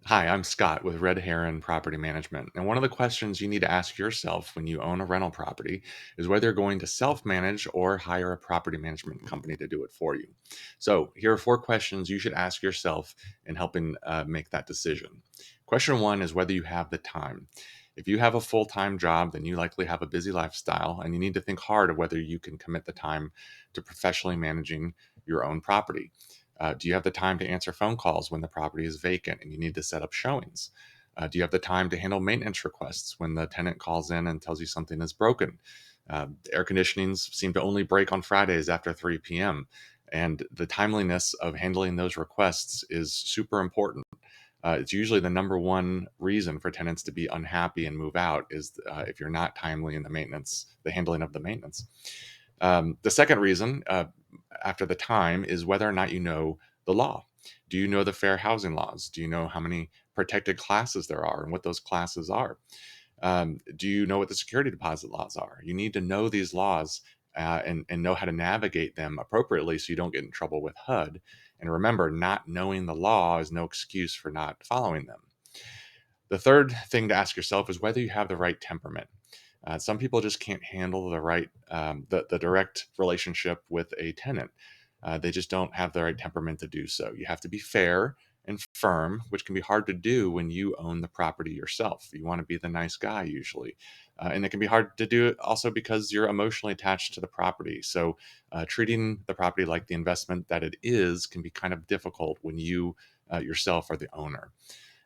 Hi, I'm Scott with Red Heron Property Management. And one of the questions you need to ask yourself when you own a rental property is whether you're going to self manage or hire a property management company to do it for you. So, here are four questions you should ask yourself in helping make that decision. Question one is whether you have the time. If you have a full time job, then you likely have a busy lifestyle, and you need to think hard of whether you can commit the time to professionally managing your own property. Do you have the time to answer phone calls when the property is vacant and you need to set up showings? Do you have the time to handle maintenance requests when the tenant calls in and tells you something is broken? Air conditionings seem to only break on Fridays after 3 p.m. And the timeliness of handling those requests is super important. It's usually the number one reason for tenants to be unhappy and move out is if you're not timely in the handling of the maintenance. The second reason, after the time, is whether or not you know the law. Do you know the fair housing laws? Do you know how many protected classes there are and what those classes are? Do you know what the security deposit laws are? You need to know these laws and know how to navigate them appropriately so you don't get in trouble with HUD. And remember, not knowing the law is no excuse for not following them. The third thing to ask yourself is whether you have the right temperament. Some people just can't handle the direct relationship with a tenant. They just don't have the right temperament to do so. You have to be fair and firm, which can be hard to do when you own the property yourself. You want to be the nice guy usually. And it can be hard to do it also because you're emotionally attached to the property. So, treating the property like the investment that it is can be kind of difficult when you yourself are the owner.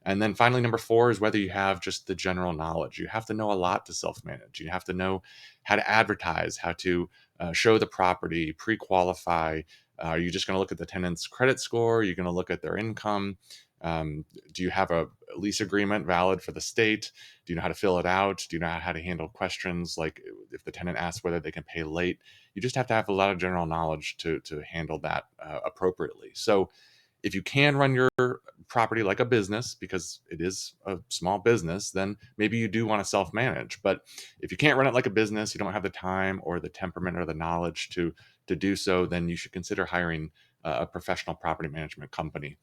And then finally, number four is whether you have just the general knowledge. You have to know a lot to self manage. You have to know how to advertise, how to show the property, pre qualify. Are you just going to look at the tenant's credit score? Are you going to look at their income? Do you have a lease agreement valid for the state? Do you know how to fill it out? Do you know how to handle questions like if the tenant asks whether they can pay late? You just have to have a lot of general knowledge to handle that appropriately. So, if you can run your property like a business because it is a small business, then maybe you do want to self manage. But if you can't run it like a business, you don't have the time or the temperament or the knowledge to do so, then you should consider hiring a professional property management company.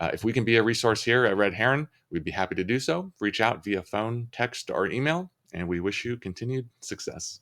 If we can be a resource here at Red Heron, we'd be happy to do so. Reach out via phone, text, or email, and we wish you continued success.